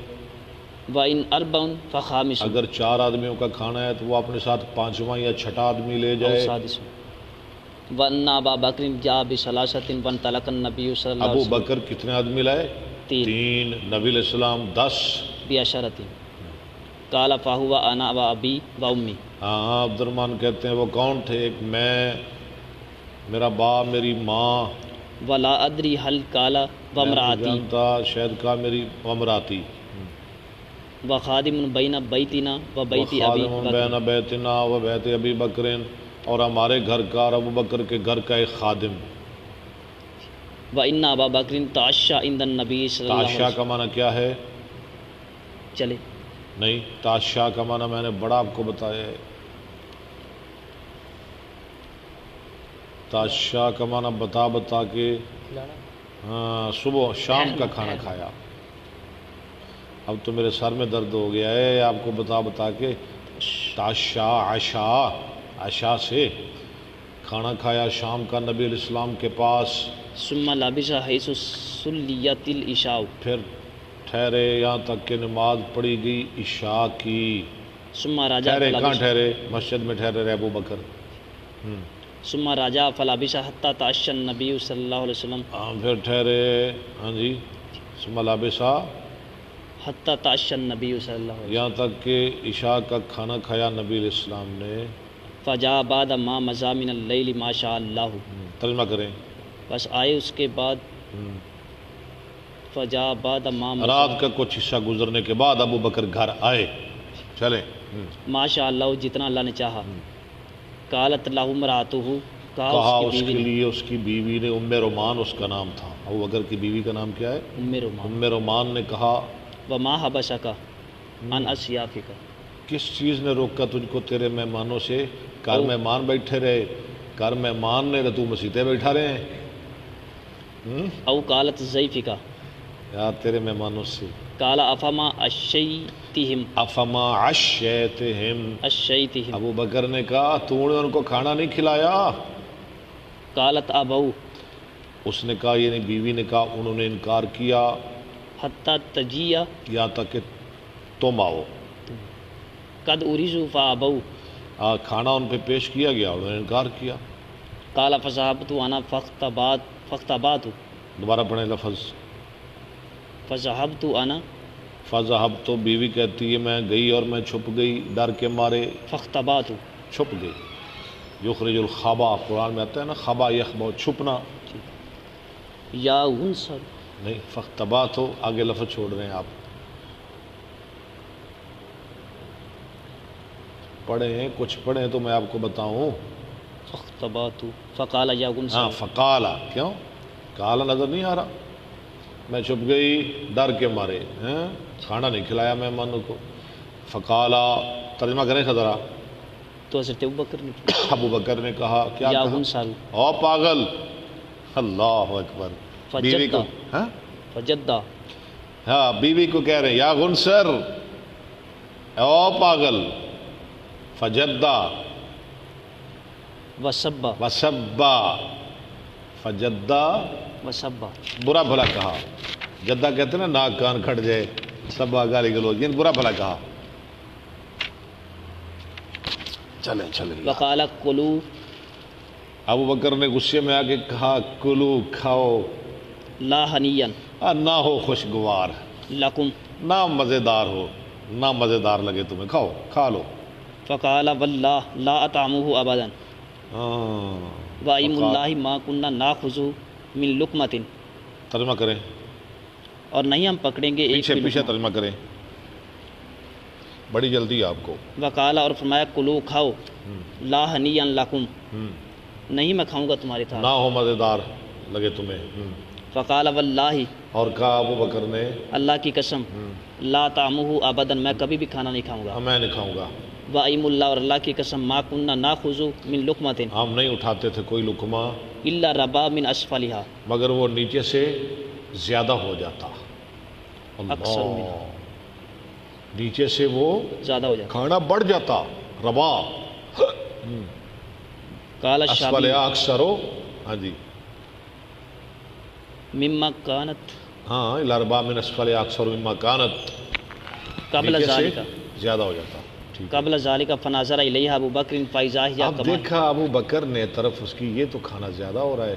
وان اربع فخامس، اگر 4 آدمیوں کا کھانا ہے تو وہ اپنے ساتھ 5واں یا 6واں آدمی لے او جائے۔ سادس، وان ابا بکر جاء بثلاثۃ وانطلق النبی صلی اللہ ابو علیہ وسلم بکر کتنے آدمی لائے؟ 3، نبی علیہ السلام 10۔ بعشرۃ، قال فهو انا وابی وامی، ہاں عبد الرحمن کہتے ہیں وہ کون تھے؟ ایک میں، میرا باپ، میری ماں، ولا ادری هل قال میں نہیں وامراتی، جانتا، شاید کہا میری وامراتی، و خادم بین بیتنا و بیت ابی وخادم بکر بین بیتنا و بیت ابی بکر، اور ہمارے گھر کا اور ابو بکر کے گھر کا ایک خادم۔ و ان ابا بکر تعشى عند النبی صلی اللہ علیہ تاشا وسلم۔ کا معنی کیا ہے؟ چلے نہیں، تاشا کا معنی میں نے بڑا آپ کو بتایا ہے۔ تاشا کا معنی بتا کے، کھلانا۔ ہاں، صبح شام کا کھانا کھایا۔ اب تو میرے سر میں درد ہو گیا ہے آپ کو بتا کے۔ تاشا عشاء سے کھانا کھایا شام کا نبی علیہ السلام کے پاس، ثم لبث حيث صليت العشاء، پھر ٹھہرے یہاں تک کہ نماز پڑھی گئی عشاء کی۔ ثم رجع ٹھہرے کہاں فلبث ٹھہرے؟ مسجد میں ٹھہرے رہے ابو بکر۔ ثم رجع فلبث حتى تعشى النبي صلی اللہ علیہ وسلم، ہاں پھر ٹھہرے، ہاں جی، ثم لبثا، حتى تعشى النبي صلی اللہ علیہ یہاں تک کہ عشاء کا کھانا کھایا نبی علیہ السلام نے۔ وسلم، فجاء بعد ما مضى من الليل ما شاء اللہ، ترجمہ کریں۔ بس آئے اس کے بعد، فجاء بعد ما مضى رات کا کچھ حصہ گزرنے کے بعد ابو بکر گھر آئے۔ چلیں، ما شاء اللہ، جتنا اللہ نے چاہا۔ قالت له امرأته، کہا کہا اس اس کی کے بیوی لیے اس کی بیوی نے، ام رومان اس کا نام تھا۔ ابو بکر کی بیوی کا نام کیا ہے؟ نے ام رومان، ام رومان نے کہا وما حبسک عن اصیافک، کس چیز نے روکا تجھ کو تیرے مہمانوں سے؟ گھر مہمان بیٹھے رہے، گھر مہمان نے تو مسیطے بیٹھا رہے ہیں۔ او قالت ضیفک، یار تیرے مہمانوں سے۔ قال افما اشیتہم، افما عشیتہم، اشیتہم، ابو بکر نے کہا تو نے ان کو کھانا نہیں کھلایا؟ قالت ابو، اس نے کہا، یعنی بیوی نے کہا، انہوں نے انکار کیا حتی تجیہ یہاں تک کہ تم آؤ۔ قد اریزو فابو، کھانا ان پہ پیش کیا گیا، انہوں نے انکار کیا۔ قال فذهبت انا فاختبات، دوبارہ پڑھیں لفظ۔ فذهبت انا فذهب، تو بیوی کہتی ہے میں گئی اور میں چھپ گئی ڈر کے مارے، فاختبات، چھپ گئی۔ یخرج الخبا، قرآن میں آتا ہے نا، خبا یخبا، چھپنا یا انصر، نہیں، فاختبات ہو، آگے لفظ چھوڑ رہے ہیں آپ، پڑھیں کچھ پڑھیں تو میں آپ کو بتاؤں۔ فاختبات، فقال یا ہاں، انصر، فقالا، کیوں کالا نظر نہیں آ رہا؟ میں چھپ گئی ڈر کے مارے، کھانا نہیں کھلایا مہمانوں کو۔ فقالا، ترجمہ کریں ذرا۔ تو حضرت ابوبکر نے ابو بکر نے کہا، کیا یا کہا؟ انصر، او پاگل، اللہ اکبر، بیوی کو، ہاں فجدہ، ہاں بیوی کو کہہ رہے ہیں یا غنصر، او پاگل، فجدہ وسبا، وسبا، فجدہ وسبا، برا بھلا کہا۔ جدہ کہتے ہیں نا ناک کان کھٹ جائے، سبا گالی گلوچ، یعنی برا بھلا کہا۔ چلیں چلیں، وقال کلو، ابو بکر نے غصے میں آ کے کہا کلو، کھاؤ، لا ہنیا نہ ہو خوشگوار، لکم، نہ مزیدار ہو، نہ مزیدار لگے تمہیں، کھاؤ، کھا لو۔ فقال واللہ لا اطعمہ ابدا، وَأَيْمُ اللَّهِ مَا كُنَّا نَأْخُذُ مِن لُقْمَةٍ، ترجمہ کریں، اور نہیں ہم پکڑیں گے ایک پیچھے بھی پیچھے لقمہ۔ ترجمہ کریں، بڑی جلدی ہے آپ کو۔ وقال، اور فرمایا کلو، کھاؤ، لا ہنیا لکم، نہیں میں کھاؤں گا تمہارے نہ ساتھ۔ ہو مزیدار لگے تمہیں۔ فقال واللہ، اور کہا ابو بکر نے، اللہ کی قسم، لا طعمہ ابدا، میں کبھی بھی کھانا نہیں کھاؤں گا۔ میں نہیں کھاؤں گا۔ وَأَيْمُ اللَّهِ، اور اللہ کی قسم، ما كُنَّا نَأْخُذُ مِن لُقْمَةٍ ہم نہیں اٹھاتے تھے کوئی لقمہ إِلَّا رَبَا مِنْ أَسْفَلِهَا، مگر وہ نیچے سے زیادہ ہو جاتا۔ اکثر اللہ، نیچے سے وہ زیادہ ہو جاتا۔ کھانا بڑھ جاتا، ربا، قال اسفل الشافعی اکثر ہو، ہاں جی، مما كانت، ہاں، الاربا من اسفل اکثر مما کانت، قبل نیچے سے ذالک، زیادہ ہو جاتا۔ ٹھیک ہے۔ قبل ذالک فناظر الیہا ابو بکر فاذا ہی اب کما دیکھا ابو بکر نے طرف اس کی، یہ تو کھانا زیادہ ہو رہا ہے،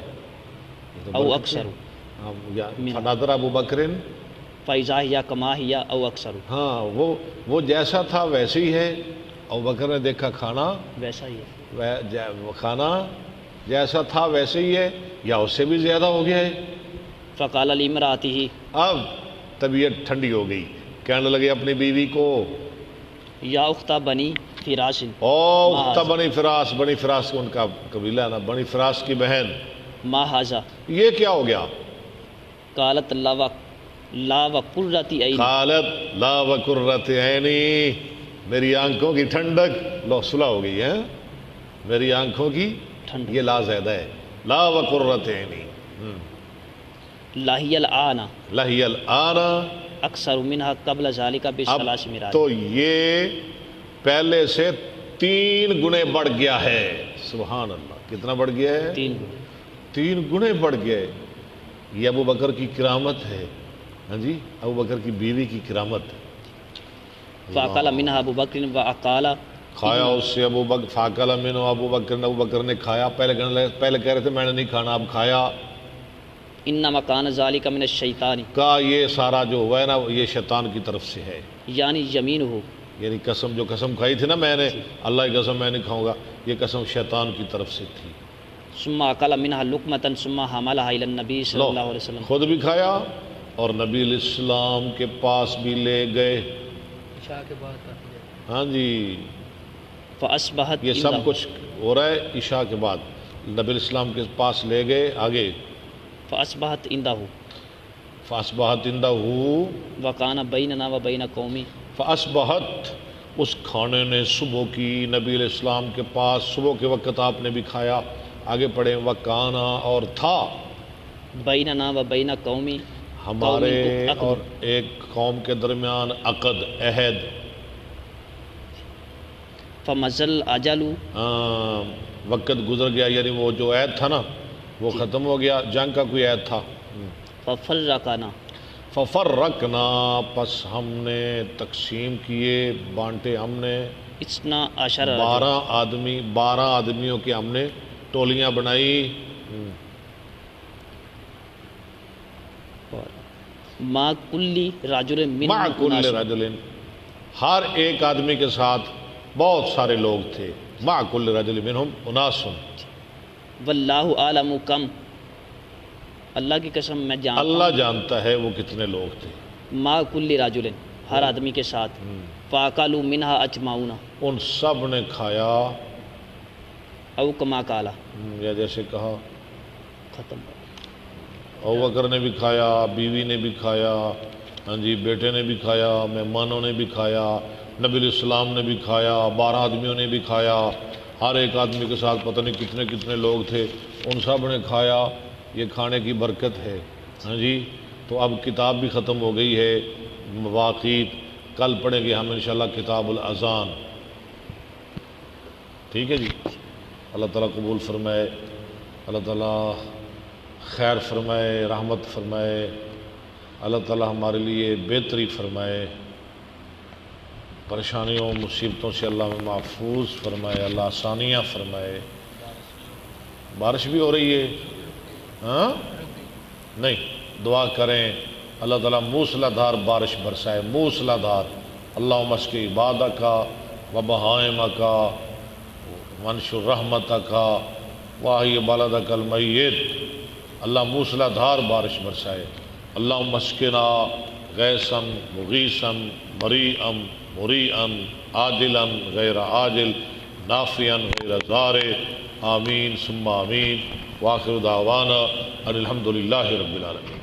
یہ تو او برکت اکثر، ہے۔ ہاں، یا فناظر ابو بکر، فاذا ہی کما ہی او اکثر، ہاں، وہ جیسا تھا ویسے ہی ہے۔ ابو بکر نے دیکھا کھانا، ویسا ہی ہے۔ کھانا جیسا تھا ویسے ہی ہے یا اس سے بھی زیادہ ہو گیا ہے۔ فقال لامرأته، اب طبیعت ٹھنڈی ہو گئی، کہنے لگے اپنی بیوی کو یا اختہ بنی فراش او اختہ بنی فراس، بنی فراس ان کا قبیلہ ہے نا، بنی فراس کی بہن، ما حاضا یہ کیا ہو گیا؟ قالت لا وقرۃ عین قالت لا وقرۃ عینی، میری آنکھوں کی ٹھنڈک، لو صلح ہو گئی ہے، میری آنکھوں کی ٹھنڈک، یہ لا زیادہ ہے، لا وقرۃ عینی، لاہی الآن لہی الآن، اکثر منہا قبل ذالک اب بثلاث مراج، تو یہ پہلے سے 3 گنے بڑھ گیا ہے، سبحان اللہ، کتنا بڑھ گیا ہے؟ 3 گنے بڑھ گیا ہے۔ یہ ابو بکر کی کرامت ہے، ہاں جی، ابو بکر کی بیوی کی کرامت ہے۔ فاقل منہا ابو بکر و اقال، کھایا اس سے ابو بکر، فاقل منہ ابو بکر نے کھایا، پہلے کہہ رہے تھے میں نے نہیں کھانا، اب کھایا، انما کان ذالک من الشیطان، کہا یہ سارا جو ہوا ہے نا یہ شیطان کی طرف سے ہے، یعنی یمین ہو، یعنی قسم، جو قسم کھائی تھی نا میں نے، اللہ کی قسم میں نہیں کھاؤں گا، یہ قسم شیطان کی طرف سے تھی۔ ثم اکل منہا لقمۃ ثم حملها الی النبی صلی لو اللہ علیہ وسلم، خود بھی کھایا اور نبی علیہ السلام کے پاس بھی لے گئے، عشاء کے بعد کافی دیر۔ ہاں جی، فاصبحت یہ سب عنده، کچھ ہو رہا ہے عشاء کے بعد، نبی علیہ السلام کے پاس لے گئے، آگے فاصبحت عنده فاصبحت عندہ، وکان بیننا و بین قومی، فاصبحت اس کھانے نے صبح کی نبی علیہ السلام کے پاس، صبح کے وقت آپ نے بھی کھایا، آگے پڑھیں، وکانا اور تھا بیننا و بین قومی، ہمارے قومی کو اور ایک قوم کے درمیان عقد، عہد، فمزل اجل، وقت گزر گیا، یعنی وہ جو عہد تھا نا وہ ختم ہو گیا، جنگ کا کوئی عہد تھا، ففرقنا، ففرقنا، پس ہم نے تقسیم کیے، بانٹے ہم نے، 12 12 آدمیوں کی ہم نے ٹولیاں بنائی، ما کلی رجل من مع کل رجل، ہر ایک آدمی کے ساتھ بہت سارے لوگ تھے، مع کل رجل منہم اناس، واللہ عالم کم، اللہ کی قسم میں جانتا اللہ ہوں، جانتا ہے وہ کتنے لوگ تھے، ما کلی رجل، ہر آدمی کے ساتھ، فاکلوا منہا اجمعون، ان سب نے کھایا، او کما قالا، یا جیسے کہا، ختم، ابو بکر نے بھی کھایا، بیوی نے بھی کھایا، ہاں جی، بیٹے نے بھی کھایا، مہمانوں نے بھی کھایا، نبی علیہ السلام نے بھی کھایا، 12 آدمیوں نے بھی کھایا، ہر ایک آدمی کے ساتھ پتہ نہیں کتنے کتنے لوگ تھے، ان سب نے کھایا، یہ کھانے کی برکت ہے، ہاں جی۔ تو اب کتاب بھی ختم ہو گئی ہے، مواقیت، کل پڑھیں گے ہم انشاءاللہ کتاب الاذان، ٹھیک ہے جی۔ اللہ تعالیٰ قبول فرمائے، اللہ تعالیٰ خیر فرمائے، رحمت فرمائے، اللہ تعالیٰ ہمارے لیے بہتری فرمائے، پریشانیوں مصیبتوں سے اللہ میں محفوظ فرمائے، اللہ آسانیاں فرمائے۔ بارش بھی ہو رہی ہے، ہاں نہیں، دعا کریں اللہ تعالیٰ موسلا دھار بارش برسائے، موسلا دھار، اللہم اسقی عبادک و بہائمک وانشر رحمتک واحی بلدک المیت، اللہ موسلا دھار بارش برسائے، اللہم اسقنا غیثا مغیثا مریئا مریئا عاجلا غیر عاجل نافعا غیر ضار، آمین ثم آمین، وآخر دعوانا ان الحمد للہ رب العالمین۔